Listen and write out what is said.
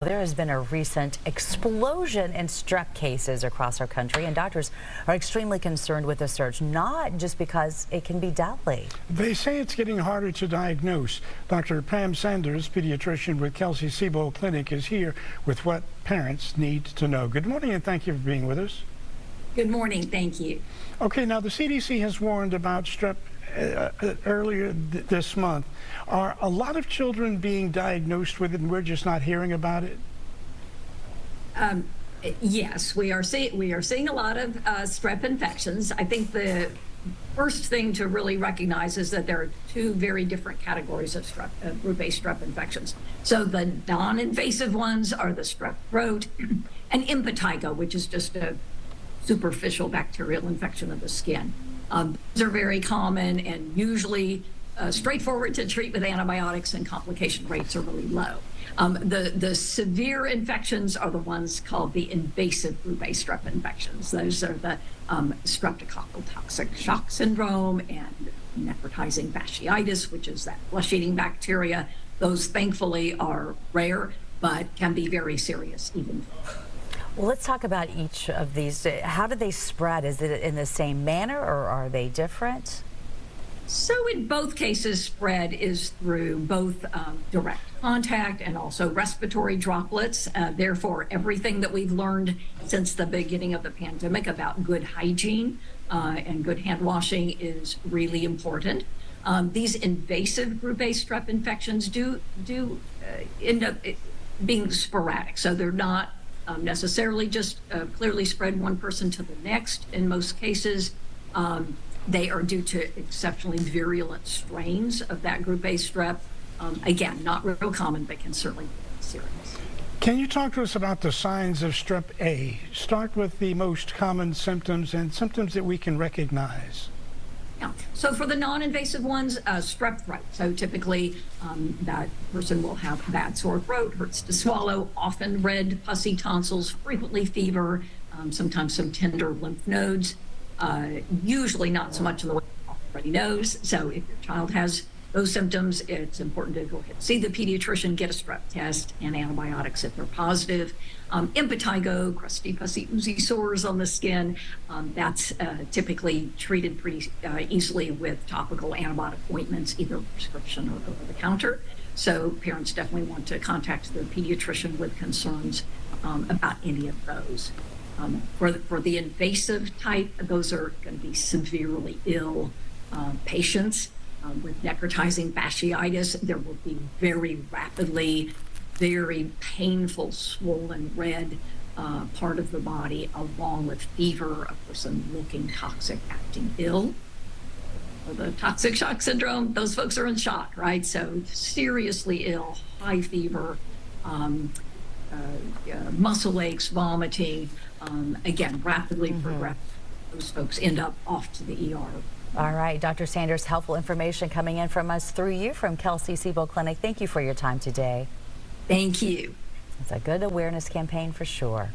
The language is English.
There has been a recent explosion in strep cases across our country, and doctors are extremely concerned with the surge, not just because it can be deadly. They say it's getting harder to diagnose. Dr. Pam Sanders, pediatrician with Kelsey-Seybold Clinic, is here with what parents need to know. Good morning, and thank you for being with us. Good morning. Thank you. Okay, now the CDC has warned about strep earlier this month. Are a lot of children being diagnosed with it and we're just not hearing about it? Yes, we are seeing a lot of strep infections. I think the first thing to really recognize is that there are two very different categories of strep, group A strep infections. So the non-invasive ones are the strep throat and impetigo, which is just a superficial bacterial infection of the skin. These are very common and usually straightforward to treat with antibiotics, and complication rates are really low. The severe infections are the ones called the invasive group A strep infections. Those are the streptococcal toxic shock syndrome and necrotizing fasciitis, which is that flesh-eating bacteria. Those thankfully are rare, but can be very serious even. Well, let's talk about each of these. How do they spread? Is it in the same manner or are they different? So in both cases, spread is through both direct contact and also respiratory droplets. Therefore, everything that we've learned since the beginning of the pandemic about good hygiene and good hand washing is really important. These invasive group A strep infections do end up being sporadic. So they're not necessarily just clearly spread one person to the next. In most cases, they are due to exceptionally virulent strains of that group A strep. Again, not real common, but can certainly be serious. Can you talk to us about the signs of strep A? Start with the most common symptoms and symptoms that we can recognize. Yeah. So for the non-invasive ones, strep throat. So typically that person will have a bad sore throat, hurts to swallow, often red, pussy tonsils, frequently fever, sometimes some tender lymph nodes. Usually not so much in the way everybody knows. So if your child has those symptoms, it's important to go ahead and see the pediatrician, get a strep test and antibiotics if they're positive. Impetigo, crusty, pussy, oozy sores on the skin, that's typically treated pretty easily with topical antibiotic ointments, either prescription or over the counter. So parents definitely want to contact their pediatrician with concerns about any of those. For the invasive type, those are going to be severely ill patients with necrotizing fasciitis. There will be very rapidly, very painful, swollen red part of the body, along with fever, a person looking toxic, acting ill. For the toxic shock syndrome, those folks are in shock, right? So seriously ill, high fever, muscle aches, vomiting, again, rapidly progressive. Those folks end up off to the ER. All right, Dr. Sanders, helpful information coming in from us through you from Kelsey-Seybold Clinic. Thank you for your time today. Thank you. It's a good awareness campaign for sure.